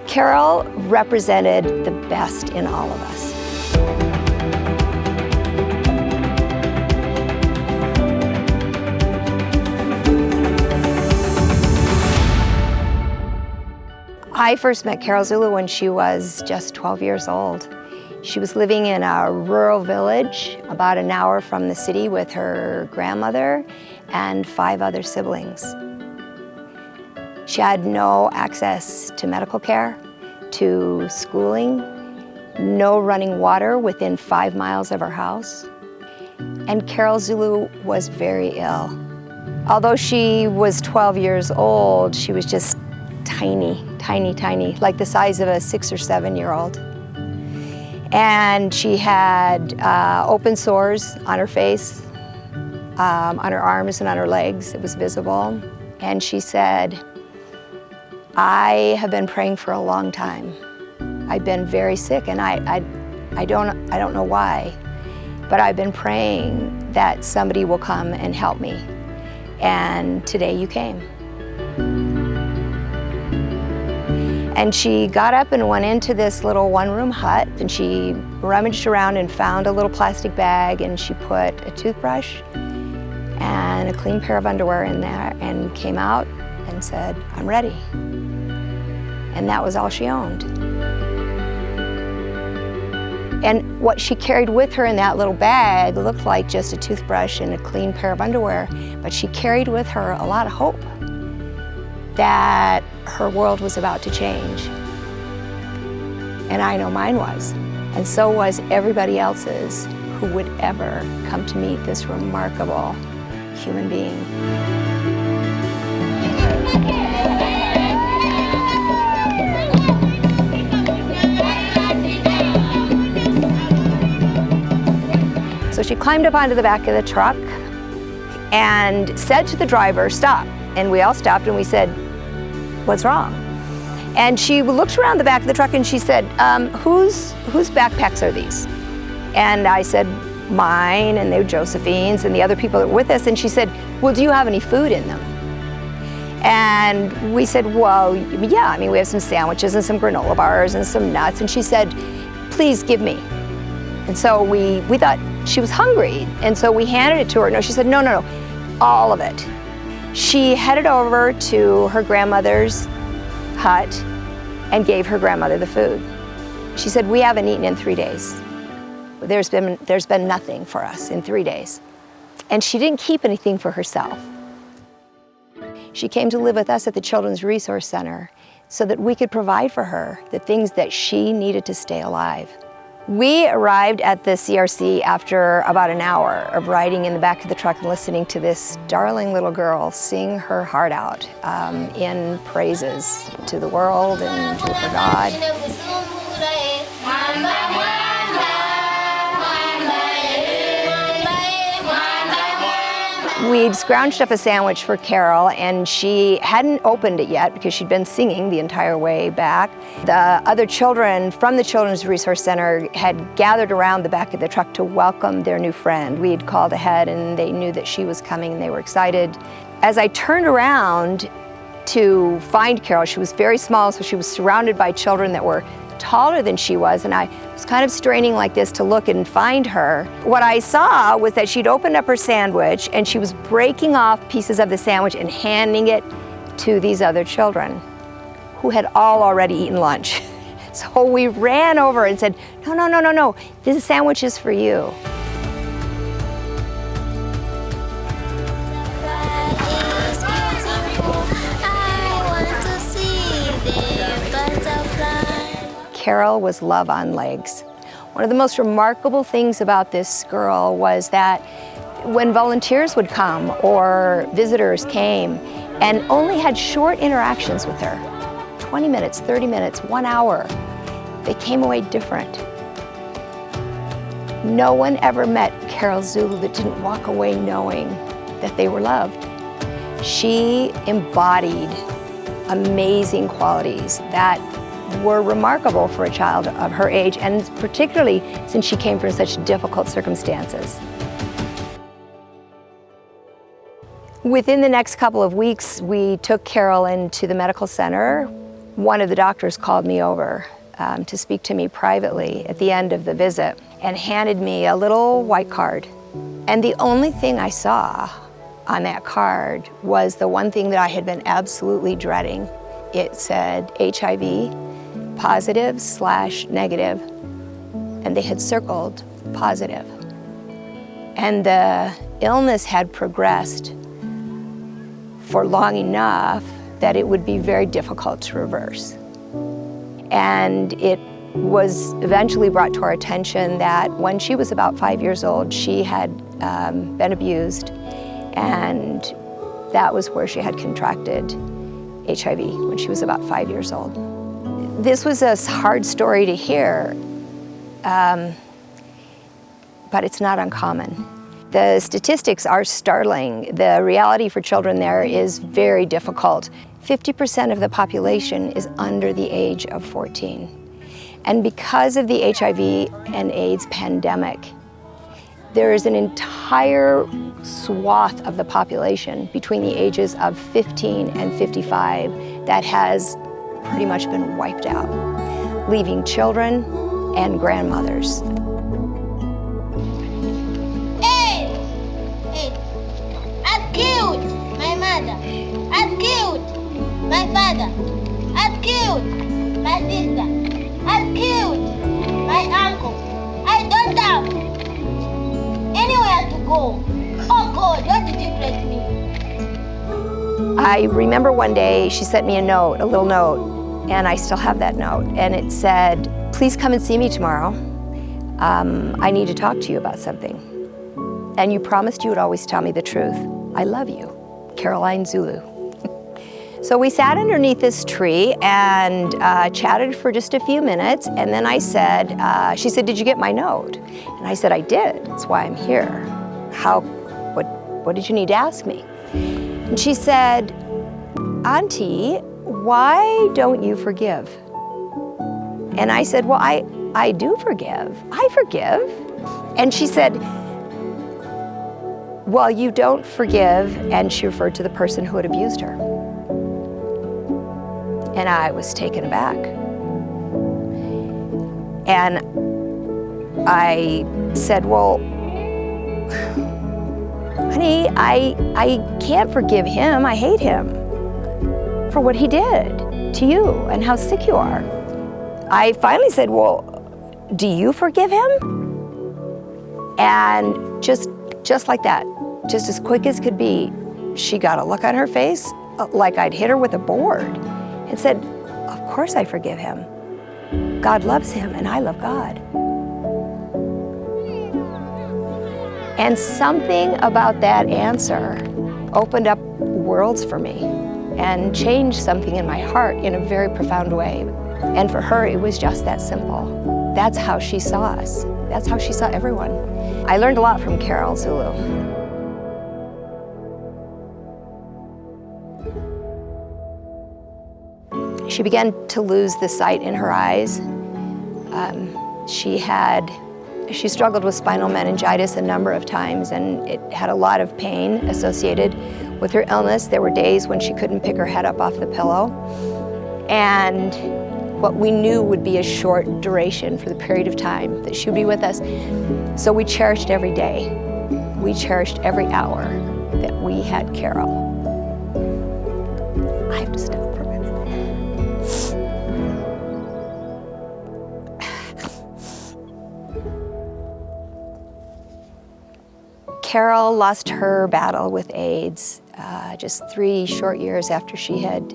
Carol represented the best in all of us. I first met Carol Zulu when she was just 12 years old. She was living in a rural village about an hour from the city with her grandmother and 5 other siblings. She had no access to medical care, to schooling, no running water within 5 miles of her house. And Carol Zulu was very ill. Although she was 12 years old, she was just tiny, tiny, tiny, like the size of a 6 or 7-year-old. And she had open sores on her face, on her arms and on her legs. It was visible. And she said, I have been praying for a long time. I've been very sick, and I don't know why, but I've been praying that somebody will come and help me. And today you came. And she got up and went into this little one-room hut, and she rummaged around and found a little plastic bag, and she put a toothbrush and a clean pair of underwear in there and came out and said, I'm ready. And that was all she owned. And what she carried with her in that little bag looked like just a toothbrush and a clean pair of underwear, but she carried with her a lot of hope that her world was about to change. And I know mine was. And so was everybody else's who would ever come to meet this remarkable human being. So she climbed up onto the back of the truck and said to the driver, stop. And we all stopped and we said, what's wrong? And she looked around the back of the truck and she said, whose backpacks are these? And I said, mine, and they were Josephine's and the other people that were with us. And she said, well, do you have any food in them? And we said, well, yeah, I mean, we have some sandwiches and some granola bars and some nuts. And she said, please give me. And so we thought she was hungry. And so we handed it to her. No, she said, no, no, no, all of it. She headed over to her grandmother's hut and gave her grandmother the food. She said, we haven't eaten in 3 days. There's been nothing for us in 3 days. And she didn't keep anything for herself. She came to live with us at the Children's Resource Center so that we could provide for her the things that she needed to stay alive. We arrived at the CRC after about an hour of riding in the back of the truck and listening to this darling little girl sing her heart out in praises to the world and to her God. We'd scrounged up a sandwich for Carol, and she hadn't opened it yet because she'd been singing the entire way back. The other children from the Children's Resource Center had gathered around the back of the truck to welcome their new friend. We had called ahead and they knew that she was coming and they were excited. As I turned around to find Carol, she was very small, so she was surrounded by children that were taller than she was, and I was kind of straining like this to look and find her. What I saw was that she'd opened up her sandwich and she was breaking off pieces of the sandwich and handing it to these other children who had all already eaten lunch. So we ran over and said, no, no, no, no, no, this sandwich is for you. Carol was love on legs. One of the most remarkable things about this girl was that when volunteers would come or visitors came and only had short interactions with her, 20 minutes, 30 minutes, 1 hour, they came away different. No one ever met Carol Zulu that didn't walk away knowing that they were loved. She embodied amazing qualities that were remarkable for a child of her age, and particularly since she came from such difficult circumstances. Within the next couple of weeks, we took Carol into the medical center one of the doctors called me over to speak to me privately at the end of the visit and handed me a little white card. And the only thing I saw on that card was the one thing that I had been absolutely dreading. It said HIV, positive/negative, and they had circled positive. And the illness had progressed for long enough that it would be very difficult to reverse. And it was eventually brought to our attention that when she was about 5 years old, she had been abused, and that was where she had contracted HIV when she was about 5 years old. This was a hard story to hear, but it's not uncommon. The statistics are startling. The reality for children there is very difficult. 50% of the population is under the age of 14. And because of the HIV and AIDS pandemic, there is an entire swath of the population between the ages of 15 and 55 that has pretty much been wiped out, leaving children and grandmothers. I've killed my mother. I've killed my father. I've killed my sister. I've killed my uncle. I don't have anywhere to go. Oh God, what did you bless me? I remember one day she sent me a note, a little note, and I still have that note. And it said, "Please come and see me tomorrow. I need to talk to you about something. And you promised you would always tell me the truth. I love you, Caroline Zulu." So we sat underneath this tree and chatted for just a few minutes, and then I said, she said, "Did you get my note?" And I said, "I did, that's why I'm here. What did you need to ask me?" And she said, "Auntie, why don't you forgive?" And I said, "Well, I do forgive. I forgive." And she said, "Well, you don't forgive," and she referred to the person who had abused her. And I was taken aback. And I said, "Well, honey, I can't forgive him. I hate him for what he did to you and how sick you are." I finally said, "Well, do you forgive him?" And just like that, just as quick as could be, she got a look on her face like I'd hit her with a board and said, "Of course I forgive him. God loves him and I love God." And something about that answer opened up worlds for me and changed something in my heart in a very profound way. And for her, it was just that simple. That's how she saw us. That's how she saw everyone. I learned a lot from Carol Zulu. She began to lose the sight in her eyes. She struggled with spinal meningitis a number of times, and it had a lot of pain associated with her illness. There were days when she couldn't pick her head up off the pillow. And what we knew would be a short duration for the period of time that she would be with us. So we cherished every day. We cherished every hour that we had Carol. I have to stop for a minute. Carol lost her battle with AIDS just 3 short years after she had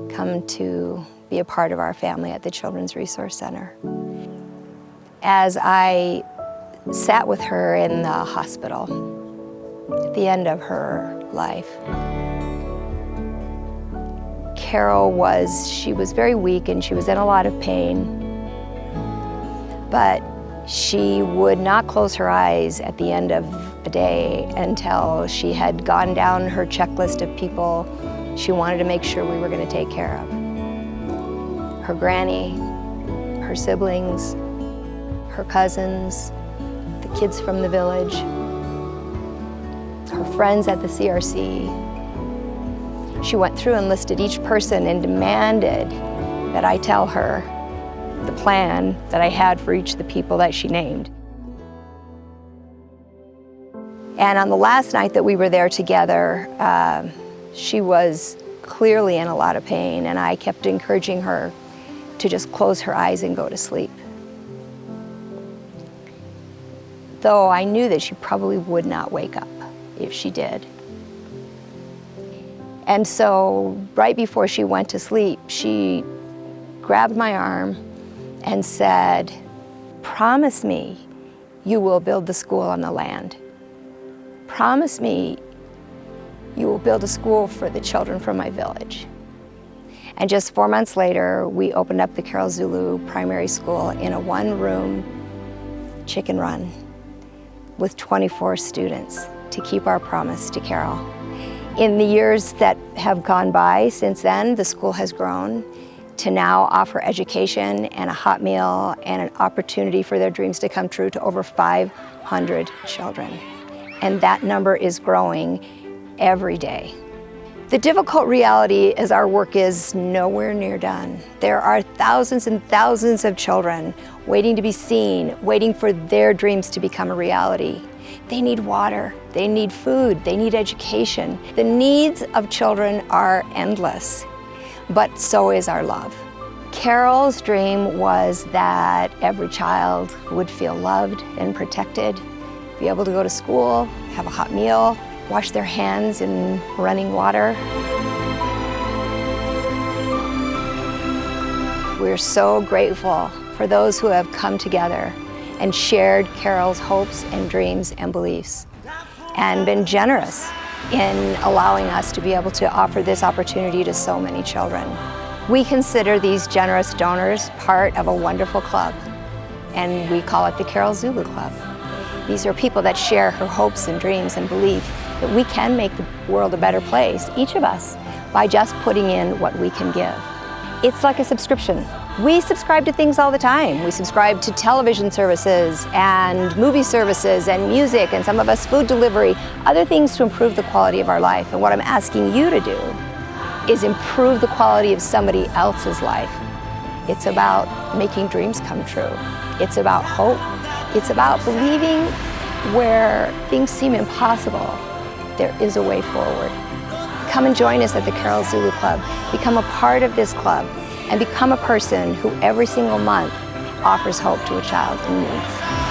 come to be a part of our family at the Children's Resource Center. As I sat with her in the hospital at the end of her life, Carol she was very weak and she was in a lot of pain, but she would not close her eyes at the end of a day until she had gone down her checklist of people she wanted to make sure we were going to take care of. Her granny, her siblings, her cousins, the kids from the village, her friends at the CRC. She went through and listed each person and demanded that I tell her the plan that I had for each of the people that she named. And on the last night that we were there together, she was clearly in a lot of pain, and I kept encouraging her to just close her eyes and go to sleep. Though I knew that she probably would not wake up if she did. And so right before she went to sleep, she grabbed my arm and said, "Promise me you will build the school on the land. Promise me you will build a school for the children from my village." And just 4 months later, we opened up the Carol Zulu Primary School in a one-room chicken run with 24 students to keep our promise to Carol. In the years that have gone by since then, the school has grown to now offer education and a hot meal and an opportunity for their dreams to come true to over 500 children. And that number is growing every day. The difficult reality is our work is nowhere near done. There are thousands and thousands of children waiting to be seen, waiting for their dreams to become a reality. They need water, they need food, they need education. The needs of children are endless, but so is our love. Carol's dream was that every child would feel loved and protected, be able to go to school, have a hot meal, wash their hands in running water. We're so grateful for those who have come together and shared Carol's hopes and dreams and beliefs, and been generous in allowing us to be able to offer this opportunity to so many children. We consider these generous donors part of a wonderful club, and we call it the Carol Zulu Club. These are people that share her hopes and dreams and belief that we can make the world a better place, each of us, by just putting in what we can give. It's like a subscription. We subscribe to things all the time. We subscribe to television services and movie services and music, and some of us food delivery, other things to improve the quality of our life. And what I'm asking you to do is improve the quality of somebody else's life. It's about making dreams come true. It's about hope. It's about believing where things seem impossible, there is a way forward. Come and join us at the Carol Zulu Club. Become a part of this club and become a person who every single month offers hope to a child in need.